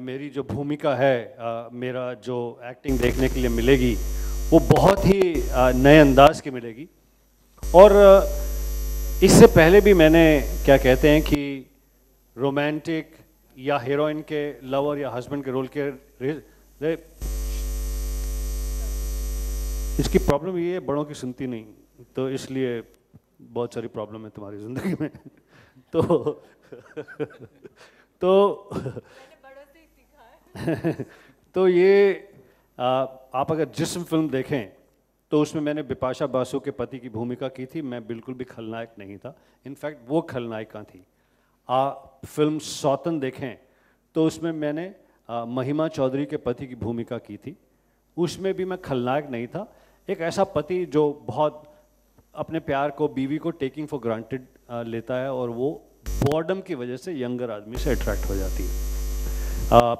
मेरी जो भूमिका है, मेरा जो एक्टिंग देखने के लिए मिलेगी वो बहुत ही नए अंदाज की मिलेगी। और इससे पहले भी मैंने क्या कहते हैं कि रोमांटिक या हीरोइन के लवर या हस्बैंड के रोल के इसकी प्रॉब्लम ये है, बड़ों की सुनती नहीं, तो इसलिए बहुत सारी प्रॉब्लम है तुम्हारी ज़िंदगी में। तो तो मैंने बड़ों से ही सीखा है। तो ये आप अगर जिस्म फिल्म देखें तो उसमें मैंने बिपाशा बासु के पति की भूमिका की थी। मैं बिल्कुल भी खलनायक नहीं था, इनफैक्ट वो खलनायिका थी। फिल्म सौतन देखें तो उसमें मैंने महिमा चौधरी के पति की भूमिका की थी। उसमें भी मैं खलनायक नहीं था, एक ऐसा पति जो बहुत अपने प्यार को, बीवी को टेकिंग फॉर ग्रांटेड लेता है और वो बॉर्डम की वजह से यंगर आदमी से अट्रैक्ट हो जाती है।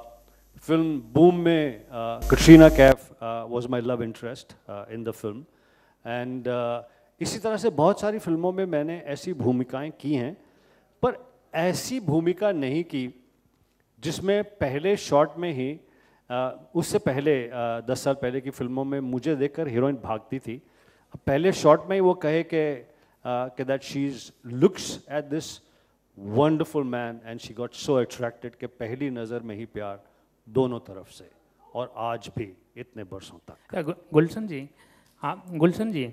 फिल्म बूम में Katrina Kaif was my love interest in the film, and इसी तरह से बहुत सारी फिल्मों में मैंने ऐसी भूमिकाएं की हैं, पर ऐसी भूमिका नहीं की जिसमें पहले शॉट में ही उससे पहले 10 साल पहले की फिल्मों में मुझे देखकर हीरोइन भागती थी। पहले शॉट में ही वो कहे कि that she is looks at this wonderful man and she got so attracted कि पहली नज़र में ही प्यार दोनों तरफ से, और आज भी इतने बरसों तक। गुलशन जी,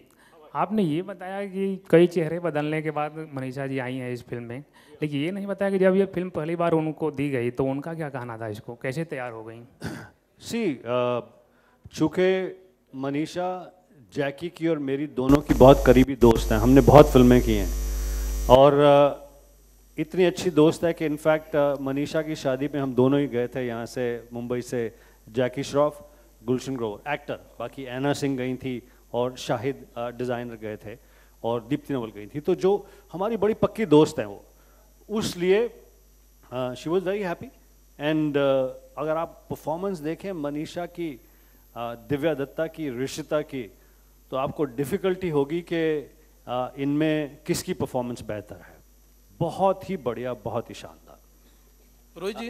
आपने ये बताया कि कई चेहरे बदलने के बाद मनीषा जी आई हैं इस फिल्म में, लेकिन ये नहीं बताया कि जब ये फिल्म पहली बार उनको दी गई तो उनका क्या कहना था, इसको कैसे तैयार हो गई? चूँकि मनीषा जैकी की और मेरी दोनों की बहुत करीबी दोस्त हैं, हमने बहुत फिल्में की हैं और इतनी अच्छी दोस्त है कि इनफैक्ट मनीषा की शादी में हम दोनों ही गए थे यहाँ से, मुंबई से। जैकी श्रॉफ, गुलशन ग्रोवर एक्टर, बाकी ऐना सिंह गई थी और शाहिद डिज़ाइनर गए थे और दीप्ति नवल गई थी। तो जो हमारी बड़ी पक्की दोस्त हैं वो, उसलिए she was very happy. And अगर आप परफॉर्मेंस देखें मनीषा की, दिव्या दत्ता की, ऋषिता की, तो आपको डिफ़िकल्टी होगी कि इनमें किसकी परफॉर्मेंस बेहतर है। बहुत ही बढ़िया, बहुत ही शानदार। रोहित जी,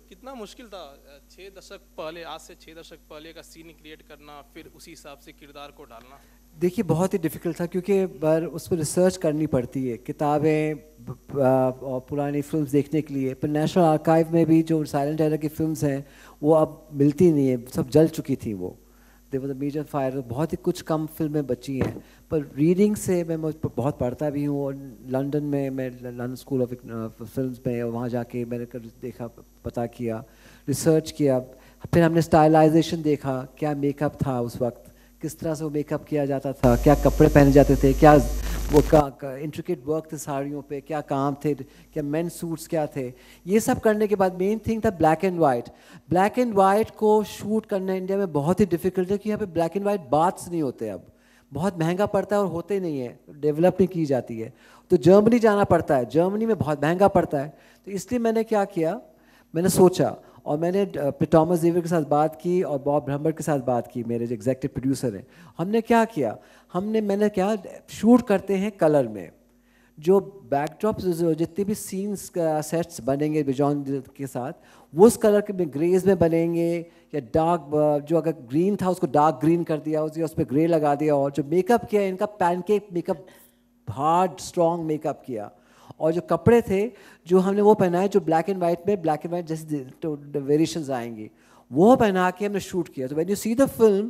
कितना मुश्किल था 6 दशक पहले, आज से 6 दशक पहले का सीन क्रिएट करना, फिर उसी हिसाब से किरदार को डालना? देखिए बहुत ही डिफ़िकल्ट था क्योंकि बार उस पर रिसर्च करनी पड़ती है, किताबें और पुरानी फिल्म्स देखने के लिए। पर नेशनल आर्काइव में भी जो साइलेंट एरा की फिल्म्स हैं वो अब मिलती नहीं है, सब जल चुकी थी वो। They was a major fire, बहुत ही कुछ कम फिल्में बची हैं। पर रीडिंग से मैं बहुत पढ़ता भी हूँ, और लंदन में मैं लंदन स्कूल ऑफ फिल्म्स में वहाँ जाके मैंने देखा, पता किया, रिसर्च किया। फिर हमने स्टाइलाइजेशन देखा, क्या मेकअप था उस वक्त, किस तरह से वो मेकअप किया जाता था, क्या कपड़े पहने जाते थे, क्या वो इंट्रिकेट वर्क थे साड़ियों पे, क्या काम थे, क्या मेन सूट्स क्या थे। ये सब करने के बाद मेन थिंग था black and white. Black and white को शूट करना इंडिया में बहुत ही डिफ़िकल्ट है कि यहाँ पे ब्लैक एंड वाइट बाथ्स नहीं होते, अब बहुत महंगा पड़ता है और होते नहीं है, डेवलप नहीं की जाती है। तो जर्मनी जाना पड़ता है, जर्मनी में बहुत महंगा पड़ता है। तो इसलिए मैंने क्या किया, मैंने सोचा और मैंने टॉमस जेवियर के साथ बात की और बॉब ब्रह्मर के साथ बात की, मेरे जो एग्जीक्यूटिव प्रोड्यूसर हैं। हमने क्या किया, मैंने क्या शूट करते हैं कलर में, जो बैकड्रॉप्स, जितने भी सीन्स का सेट्स बनेंगे बिजॉन के साथ, वो उस कलर के ग्रेज में बनेंगे, या डार्क, जो अगर ग्रीन था उसको डार्क ग्रीन कर दिया, उस पर ग्रे लगा दिया। और जो मेकअप किया इनका pancake makeup, hard strong makeup किया। और जो कपड़े थे जो हमने वो पहनाए, जो ब्लैक एंड वाइट में ब्लैक एंड वाइट जैसे वेरिएशंस आएंगी, वो पहना के हमने शूट किया। तो when you see the film,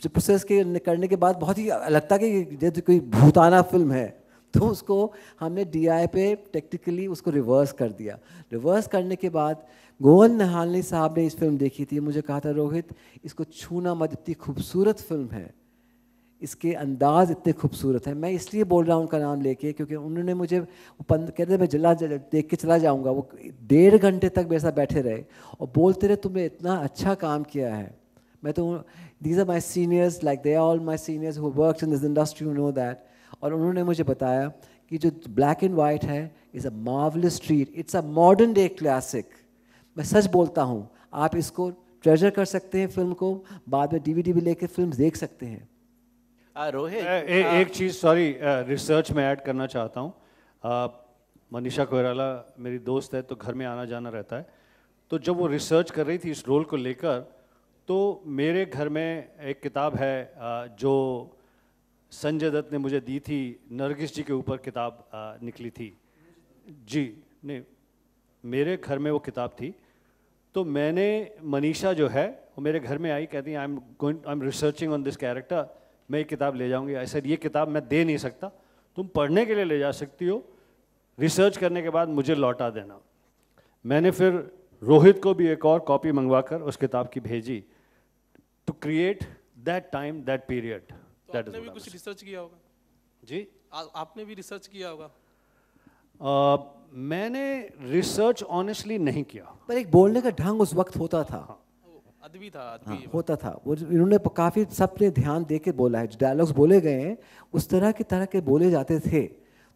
जो प्रोसेस करने के बाद बहुत ही लगता है कि जैसे कोई भूताना फिल्म है। तो उसको हमने DI पे टेक्निकली उसको रिवर्स कर दिया। रिवर्स करने के बाद गोवन नहालनी साहब ने इस फिल्म देखी थी, मुझे कहा था रोहित इसको छूना मत, इतनी खूबसूरत फिल्म है, इसके अंदाज इतने खूबसूरत है। मैं इसलिए बोल रहा हूँ उनका नाम लेके क्योंकि उन्होंने मुझे कहते मैं देख के चला जाऊँगा। वो 1.5 घंटे तक मेरे साथ बैठे रहे और बोलते रहे तुमने इतना अच्छा काम किया है। मैं तो, these are my seniors, like they are all my seniors who works in this industry, you know that. और उन्होंने मुझे बताया कि जो ब्लैक एंड वाइट है is a marvellous treat, it's a modern day classic. मैं सच बोलता हूँ, आप इसको ट्रेजर कर सकते हैं फिल्म को, बाद में DVD भी लेके फिल्म देख सकते हैं। रोहित, एक चीज़, सॉरी, रिसर्च में ऐड करना चाहता हूँ। मनीषा कोइराला मेरी दोस्त है, तो घर में आना जाना रहता है। तो जब वो रिसर्च कर रही थी इस रोल को लेकर, तो मेरे घर में एक किताब है जो संजय दत्त ने मुझे दी थी, नरगिस जी के ऊपर किताब निकली थी जी। नहीं, मेरे घर में वो किताब थी। तो मैंने, मनीषा जो है वो मेरे घर में आई, कहती I am researching on this character, मैं ये किताब ले जाऊंगी। ऐसे ये किताब मैं दे नहीं सकता, तुम पढ़ने के लिए ले जा सकती हो, रिसर्च करने के बाद मुझे लौटा देना। मैंने फिर रोहित को भी एक और कॉपी मंगवाकर उस किताब की भेजी, to create that time, that period. तो आपने भी कुछ रिसर्च किया होगा जी? आपने भी रिसर्च किया होगा? मैंने रिसर्च ऑनेस्टली नहीं किया, पर एक बोलने का ढंग उस वक्त होता था। अदबी था, हाँ, होता था वो। इन्होंने काफ़ी सबने ध्यान दे के बोला है, जो डायलॉग्स बोले गए हैं उस तरह के बोले जाते थे।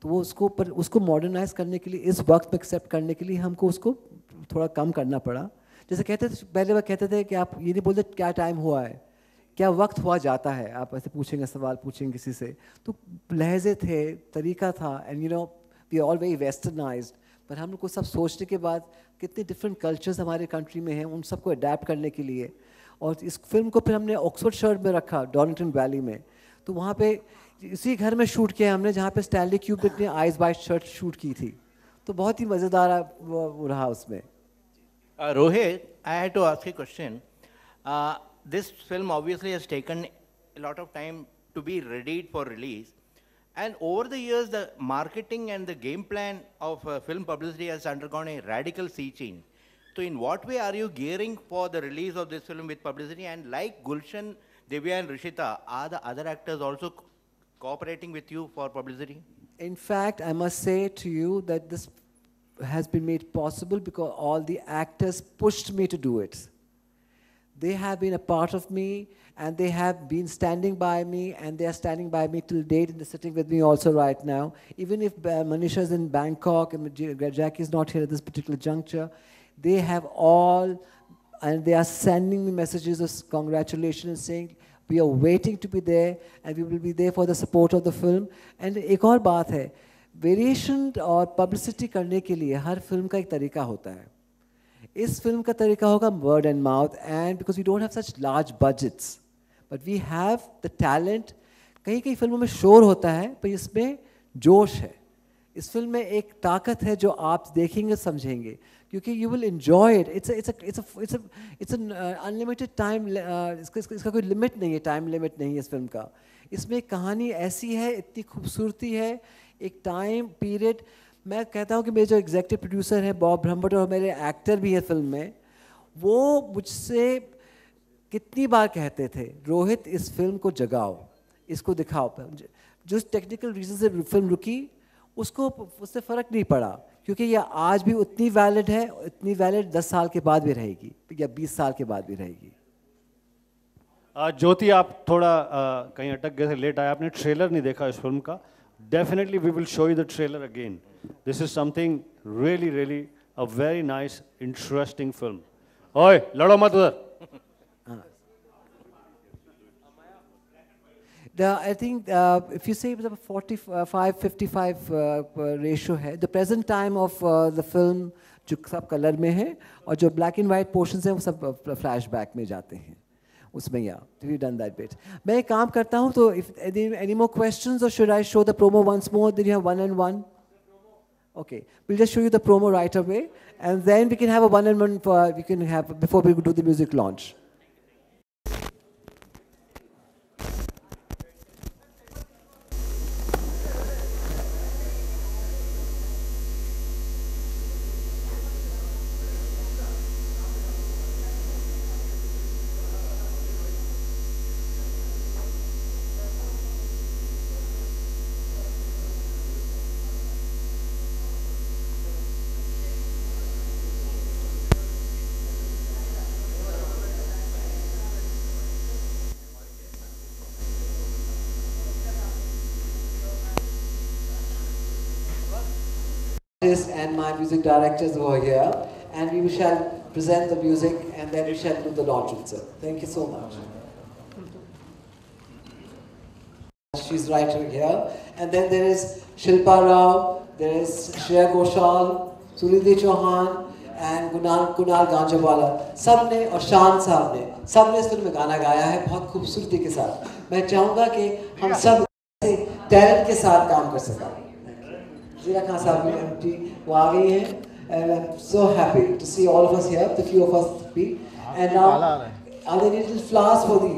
तो वो उसको मॉडर्नाइज करने के लिए, इस वक्त में एक्सेप्ट करने के लिए हमको उसको थोड़ा कम करना पड़ा। जैसे कहते थे पहले, वह कहते थे कि आप ये नहीं बोलते क्या टाइम हुआ है, क्या वक्त हुआ जाता है। आप ऐसे पूछेंगे, सवाल पूछेंगे किसी से, तो लहजे थे, तरीका था। And you know we are all very westernised, पर हम लोग को सब सोचने के बाद कितने डिफरेंट कल्चर्स हमारे कंट्री में हैं, उन सबको अडेप्ट करने के लिए। और इस फिल्म को फिर हमने ऑक्सफोर्डशायर में रखा, डॉर्लिंगटन वैली में। तो वहाँ पे इसी घर में शूट किया हमने जहाँ पे स्टैनली क्यूब्रिक ने आइज वाइट शर्ट शूट की थी। तो बहुत ही मज़ेदार वो रहा उसमें। Rohit, I had to ask a question. This film obviously has taken a lot of time to be readied for release. And over the years, the marketing and the game plan of film publicity has undergone a radical sea change. So in what way are you gearing for the release of this film with publicity? And like Gulshan, Divya and Rishita, are the other actors also cooperating with you for publicity? In fact, I must say to you that this has been made possible because all the actors pushed me to do it. They have been a part of me, and they have been standing by me, and they are standing by me till date, and they're sitting with me also right now. Even if Manisha is in Bangkok and Jackie is not here at this particular juncture, they have all, and they are sending me messages of congratulations saying, we are waiting to be there, and we will be there for the support of the film. And एक और बात है, variation और publicity करने के लिए हर film का एक तरीका होता है। इस फिल्म का तरीका होगा word and mouth, and because we don't have such large budgets, but we have the talent. कई कई फिल्मों में शोर होता है, पर इसमें जोश है। इस फिल्म में एक ताकत है जो आप देखेंगे समझेंगे, क्योंकि you will enjoy it. It's unlimited time, इसका कोई लिमिट नहीं है, टाइम लिमिट नहीं है इस फिल्म का। इसमें कहानी ऐसी है, इतनी खूबसूरती है, एक टाइम पीरियड। मैं कहता हूँ कि मेरे जो एग्जीक्यूटिव प्रोड्यूसर हैं बॉब ब्रह्मट, और मेरे एक्टर भी हैं फिल्म में, वो मुझसे कितनी बार कहते थे, रोहित इस फिल्म को जगाओ, इसको दिखाओ। जो टेक्निकल रीजन से फिल्म रुकी, उससे फ़र्क नहीं पड़ा, क्योंकि ये आज भी उतनी वैलिड है, इतनी वैलिड 10 साल के बाद भी रहेगी या 20 साल के बाद भी रहेगी। ज्योति, आप थोड़ा कहीं अटक गए थे, लेट आए, आपने ट्रेलर नहीं देखा इस फिल्म का। Definitely we will show you the trailer again. This is something really a very nice, interesting film. Oi, lado mat udhar. I think if you say the 45-55 ratio है, the present time of the film जो सब colour में है, और जो black and white portions हैं वो सब flashback में जाते हैं उसमें। या we've done that bit. मैं एक काम करता हूँ, तो if any more questions, or should I show the promo once more? Then you have 1-on-1. Okay, we'll just show you the promo right away, and then we can have a 1-on-1 we can have before we do the music launch. And my music directors who are here, and we shall present the music, and then we shall do the launch itself. Thank you so much. She's right here, and then there is Shilpa Rao, there is Shreya Ghoshal, Sunidhi Chauhan and Kunal Ganjawala. सब ने और शान साहब ने सब ने इस film में गाना गाया है बहुत खूबसूरती के साथ. मैं चाहूँगा कि हम सब टैलेंट के साथ काम कर सकें. ज़ीरा खान साहब भी वो आ गई हैं. And I'm so happy to see all of us here, the few of us be. And now, are there any little flowers for the?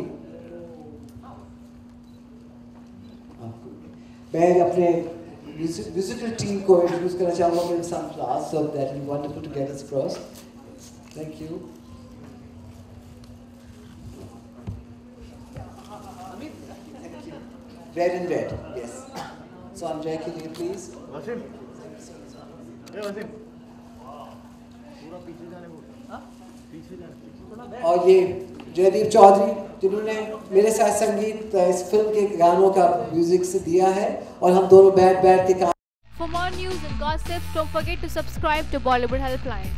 मैं अपने musical team को introduce करना चाहूँगा with some flowers, so that will be wonderful to get us across. Thank you. Thank you. Red and red, yes. So I'm Jackie Lee, please. Wasim. Yeah, Wasim. और ये जयदीप चौधरी जिन्होंने मेरे साथ संगीत इस फिल्म के गानों का म्यूजिक से दिया है और हम दोनों बैठ के काम. For more news and gossip, don't forget to subscribe to Bollywood Helpline.